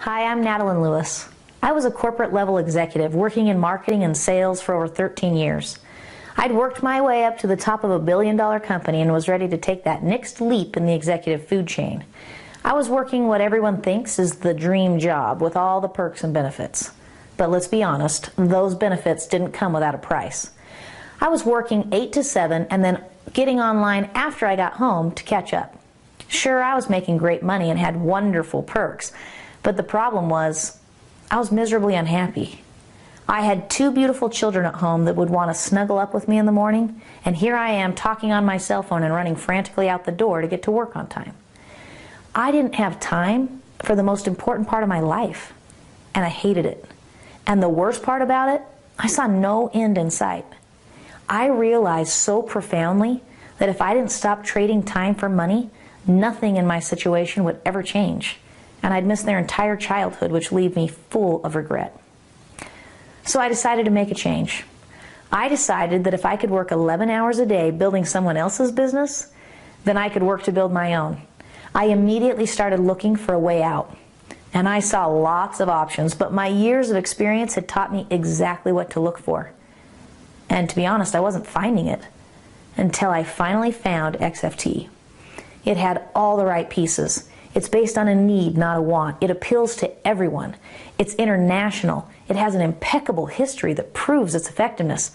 Hi, I'm Natalie Lewis. I was a corporate level executive working in marketing and sales for over 13 years. I'd worked my way up to the top of a billion-dollar company and was ready to take that next leap in the executive food chain. I was working what everyone thinks is the dream job with all the perks and benefits. But let's be honest, those benefits didn't come without a price. I was working 8 to 7 and then getting online after I got home to catch up. Sure, I was making great money and had wonderful perks, but the problem was I was miserably unhappy. I had 2 beautiful children at home that would want to snuggle up with me in the morning, and here I am talking on my cell phone and running frantically out the door to get to work on time. I didn't have time for the most important part of my life, and I hated it. And the worst part about it, I saw no end in sight. I realized so profoundly that if I didn't stop trading time for money, nothing in my situation would ever change, and I'd miss their entire childhood, which leave me full of regret. So I decided to make a change. I decided that if I could work 11 hours a day building someone else's business, then I could work to build my own. I immediately started looking for a way out. And I saw lots of options, but my years of experience had taught me exactly what to look for. And to be honest, I wasn't finding it until I finally found XFT. It had all the right pieces. It's based on a need, not a want. It appeals to everyone. It's international. It has an impeccable history that proves its effectiveness.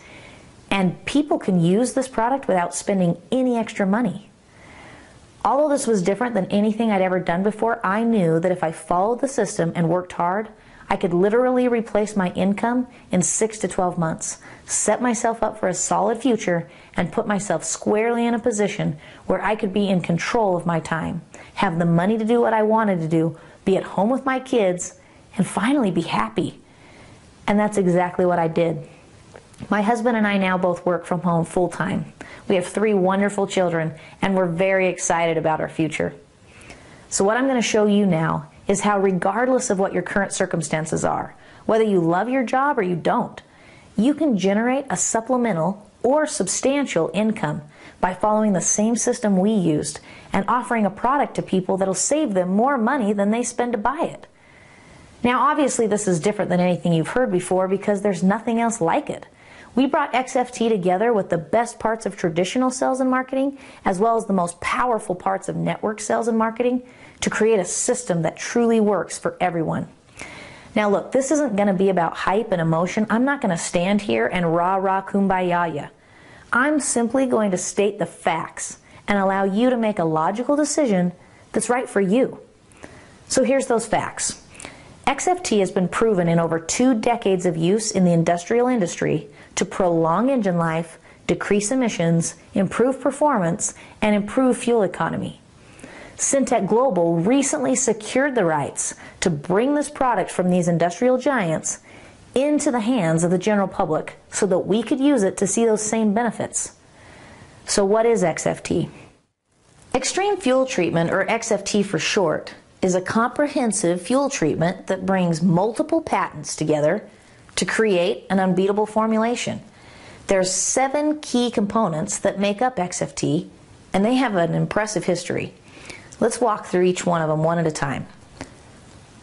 And people can use this product without spending any extra money. Although this was different than anything I'd ever done before, I knew that if I followed the system and worked hard, I could literally replace my income in 6 to 12 months, set myself up for a solid future, and put myself squarely in a position where I could be in control of my time, have the money to do what I wanted to do, be at home with my kids, and finally be happy. And that's exactly what I did. My husband and I now both work from home full-time. We have 3 wonderful children, and we're very excited about our future. So what I'm going to show you now is how, regardless of what your current circumstances are, whether you love your job or you don't, you can generate a supplemental or substantial income by following the same system we used and offering a product to people that'll save them more money than they spend to buy it. Now, obviously, this is different than anything you've heard before because there's nothing else like it. We brought XFT together with the best parts of traditional sales and marketing, as well as the most powerful parts of network sales and marketing, to create a system that truly works for everyone. Now look, this isn't going to be about hype and emotion. I'm not going to stand here and rah-rah kumbaya ya. I'm simply going to state the facts and allow you to make a logical decision that's right for you. So here's those facts. XFT has been proven in over 2 decades of use in the industrial industry to prolong engine life, decrease emissions, improve performance, and improve fuel economy. Syntek Global recently secured the rights to bring this product from these industrial giants into the hands of the general public so that we could use it to see those same benefits. So what is XFT? Extreme Fuel Treatment, or XFT for short, is a comprehensive fuel treatment that brings multiple patents together to create an unbeatable formulation. There's 7 key components that make up XFT, and they have an impressive history. Let's walk through each one of them one at a time.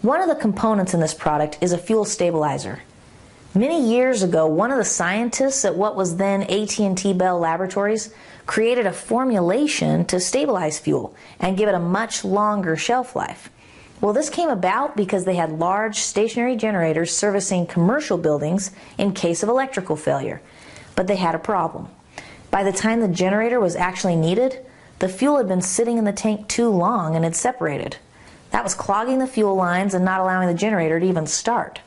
One of the components in this product is a fuel stabilizer. Many years ago, one of the scientists at what was then AT&T Bell Laboratories created a formulation to stabilize fuel and give it a much longer shelf life. Well, this came about because they had large stationary generators servicing commercial buildings in case of electrical failure. But they had a problem. By the time the generator was actually needed, the fuel had been sitting in the tank too long and had separated. That was clogging the fuel lines and not allowing the generator to even start.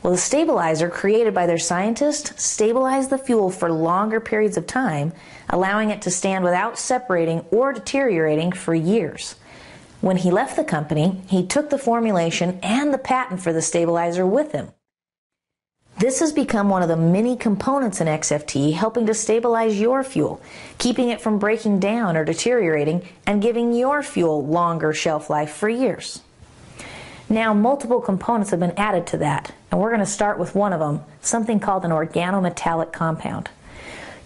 Well, the stabilizer created by their scientists stabilized the fuel for longer periods of time, allowing it to stand without separating or deteriorating for years. When he left the company, he took the formulation and the patent for the stabilizer with him. This has become one of the many components in XFT helping to stabilize your fuel, keeping it from breaking down or deteriorating, and giving your fuel longer shelf life for years. Now, multiple components have been added to that, and we're going to start with one of them, something called an organometallic compound.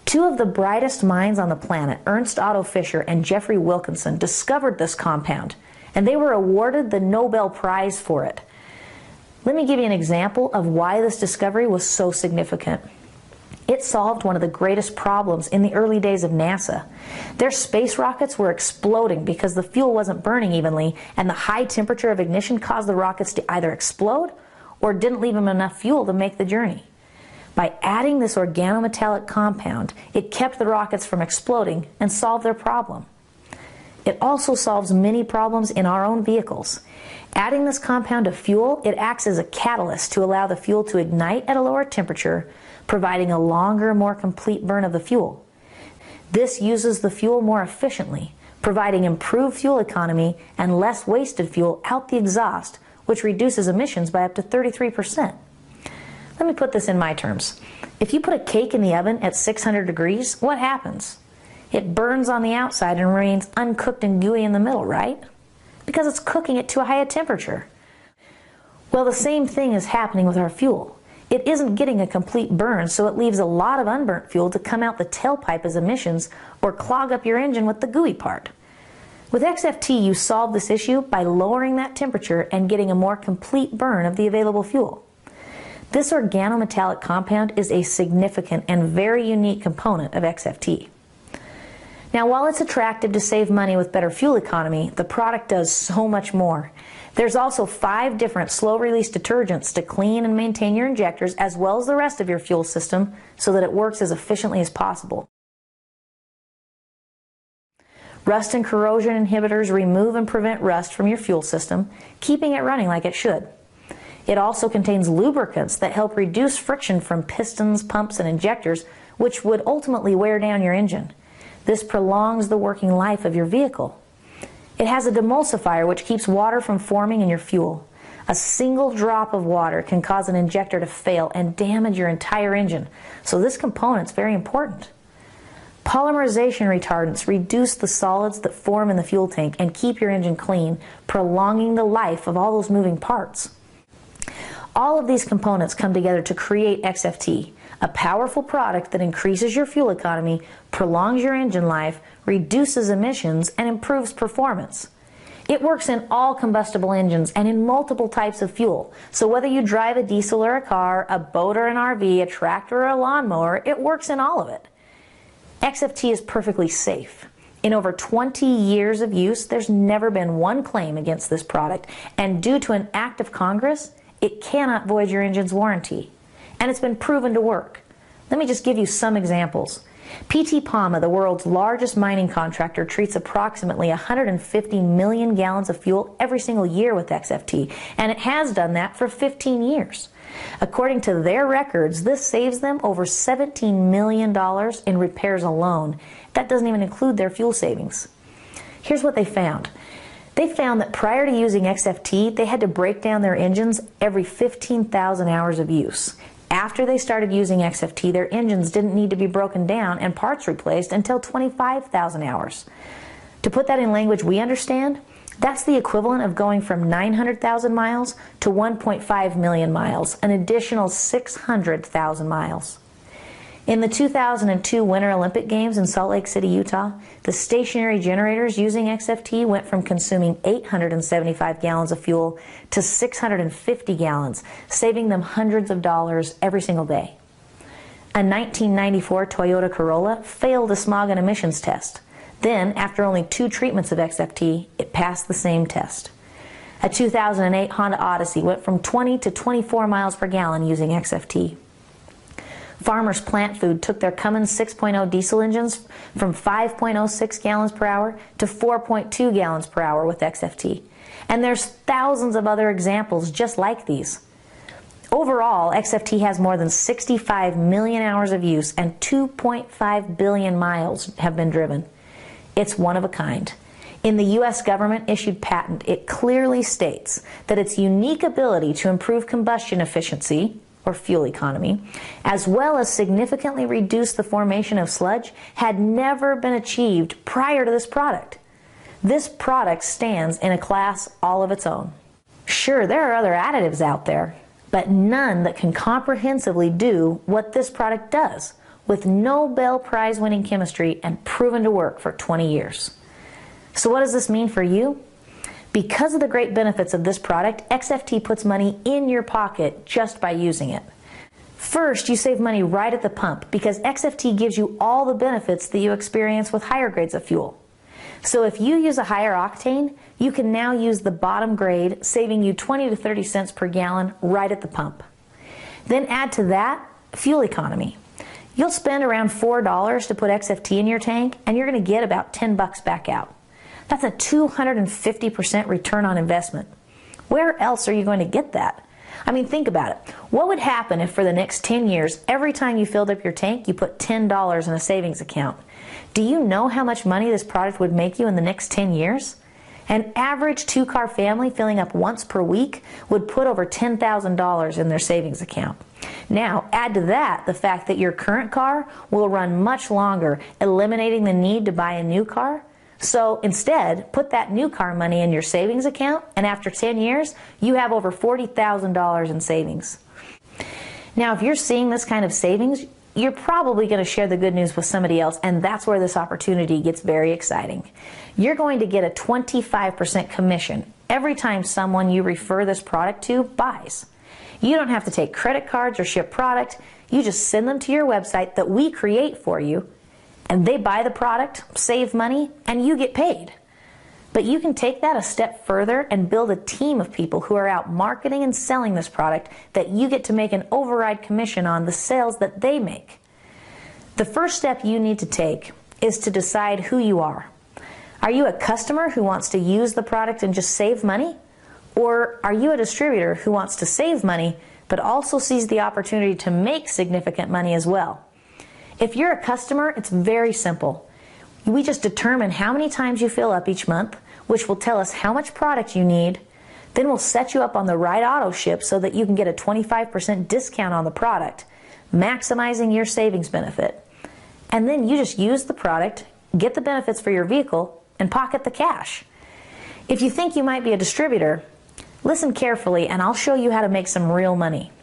2 of the brightest minds on the planet, Ernst Otto Fischer and Jeffrey Wilkinson, discovered this compound, and they were awarded the Nobel Prize for it. Let me give you an example of why this discovery was so significant. It solved one of the greatest problems in the early days of NASA. Their space rockets were exploding because the fuel wasn't burning evenly, and the high temperature of ignition caused the rockets to either explode or didn't leave them enough fuel to make the journey. By adding this organometallic compound, it kept the rockets from exploding and solved their problem. It also solves many problems in our own vehicles. Adding this compound to fuel, it acts as a catalyst to allow the fuel to ignite at a lower temperature, providing a longer, more complete burn of the fuel. This uses the fuel more efficiently, providing improved fuel economy and less wasted fuel out the exhaust, which reduces emissions by up to 33%. Let me put this in my terms. If you put a cake in the oven at 600 degrees, what happens? It burns on the outside and remains uncooked and gooey in the middle, right? Because it's cooking it to a higher temperature. Well, the same thing is happening with our fuel. It isn't getting a complete burn, so it leaves a lot of unburnt fuel to come out the tailpipe as emissions or clog up your engine with the gooey part. With XFT, you solve this issue by lowering that temperature and getting a more complete burn of the available fuel. This organometallic compound is a significant and very unique component of XFT. Now, while it's attractive to save money with better fuel economy, the product does so much more. There's also 5 different slow-release detergents to clean and maintain your injectors as well as the rest of your fuel system so that it works as efficiently as possible. Rust and corrosion inhibitors remove and prevent rust from your fuel system, keeping it running like it should. It also contains lubricants that help reduce friction from pistons, pumps, and injectors, which would ultimately wear down your engine. This prolongs the working life of your vehicle. It has a demulsifier which keeps water from forming in your fuel. A single drop of water can cause an injector to fail and damage your entire engine, so this component's very important. Polymerization retardants reduce the solids that form in the fuel tank and keep your engine clean, prolonging the life of all those moving parts. All of these components come together to create XFT, a powerful product that increases your fuel economy, prolongs your engine life, reduces emissions, and improves performance. It works in all combustible engines and in multiple types of fuel, so whether you drive a diesel or a car, a boat or an RV, a tractor or a lawnmower, it works in all of it. XFT is perfectly safe. In over 20 years of use, there's never been one claim against this product, and due to an act of Congress, it cannot void your engine's warranty. And it's been proven to work. Let me just give you some examples. PT Palma, the world's largest mining contractor, treats approximately 150 million gallons of fuel every single year with XFT, and it has done that for 15 years. According to their records, this saves them over $17 million in repairs alone. That doesn't even include their fuel savings. Here's what they found. They found that prior to using XFT, they had to break down their engines every 15,000 hours of use. After they started using XFT, their engines didn't need to be broken down and parts replaced until 25,000 hours. To put that in language we understand, that's the equivalent of going from 900,000 miles to 1.5 million miles, an additional 600,000 miles. In the 2002 Winter Olympic Games in Salt Lake City, Utah, the stationary generators using XFT went from consuming 875 gallons of fuel to 650 gallons, saving them hundreds of dollars every single day. A 1994 Toyota Corolla failed a smog and emissions test. Then, after only 2 treatments of XFT, it passed the same test. A 2008 Honda Odyssey went from 20 to 24 miles per gallon using XFT. Farmers Plant Food took their Cummins 6.0 diesel engines from 5.06 gallons per hour to 4.2 gallons per hour with XFT. And there's thousands of other examples just like these. Overall, XFT has more than 65 million hours of use and 2.5 billion miles have been driven. It's one of a kind. In the U.S. government-issued patent, it clearly states that its unique ability to improve combustion efficiency, or fuel economy, as well as significantly reduce the formation of sludge, had never been achieved prior to this product. This product stands in a class all of its own. Sure, there are other additives out there, but none that can comprehensively do what this product does, with Nobel Prize-winning chemistry and proven to work for 20 years. So what does this mean for you? Because of the great benefits of this product, XFT puts money in your pocket just by using it. First, you save money right at the pump because XFT gives you all the benefits that you experience with higher grades of fuel. So if you use a higher octane, you can now use the bottom grade, saving you 20 to 30 cents per gallon right at the pump. Then add to that fuel economy. You'll spend around $4 to put XFT in your tank, and you're going to get about 10 bucks back out. That's a 250% return on investment. Where else are you going to get that? I mean, think about it. What would happen if for the next 10 years, every time you filled up your tank, you put $10 in a savings account? Do you know how much money this product would make you in the next 10 years? An average two-car family filling up once per week would put over $10,000 in their savings account. Now, add to that the fact that your current car will run much longer, eliminating the need to buy a new car. So instead, put that new car money in your savings account, and after 10 years, you have over $40,000 in savings. Now, if you're seeing this kind of savings, you're probably going to share the good news with somebody else, and that's where this opportunity gets very exciting. You're going to get a 25% commission every time someone you refer this product to buys. You don't have to take credit cards or ship product. You just send them to your website that we create for you, and they buy the product, save money, and you get paid. But you can take that a step further and build a team of people who are out marketing and selling this product that you get to make an override commission on the sales that they make. The first step you need to take is to decide who you are. Are you a customer who wants to use the product and just save money? Or are you a distributor who wants to save money but also sees the opportunity to make significant money as well? If you're a customer, it's very simple. We just determine how many times you fill up each month, which will tell us how much product you need. Then we'll set you up on the right auto ship so that you can get a 25% discount on the product, maximizing your savings benefit. And then you just use the product, get the benefits for your vehicle, and pocket the cash. If you think you might be a distributor, listen carefully and I'll show you how to make some real money.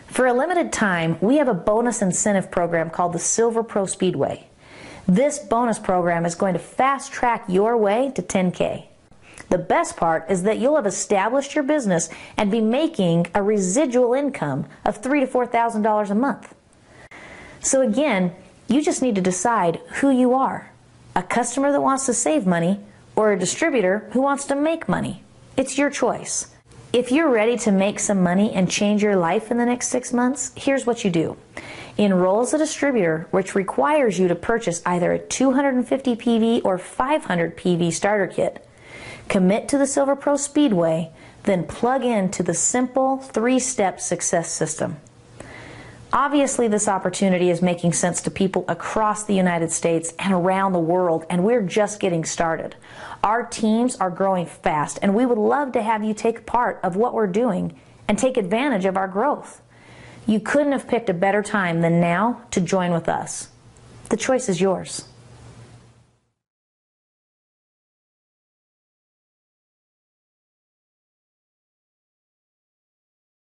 For a limited time, we have a bonus incentive program called the Silver Pro Speedway. This bonus program is going to fast track your way to 10K. The best part is that you'll have established your business and be making a residual income of $3,000 to $4,000 a month. So again, you just need to decide who you are. A customer that wants to save money or a distributor who wants to make money. It's your choice. If you're ready to make some money and change your life in the next 6 months, here's what you do. Enroll as a distributor, which requires you to purchase either a 250 PV or 500 PV starter kit. Commit to the Silver Pro Speedway, then plug into the simple 3-step success system. Obviously, this opportunity is making sense to people across the United States and around the world, and we're just getting started. Our teams are growing fast, and we would love to have you take part of what we're doing and take advantage of our growth. You couldn't have picked a better time than now to join with us. The choice is yours.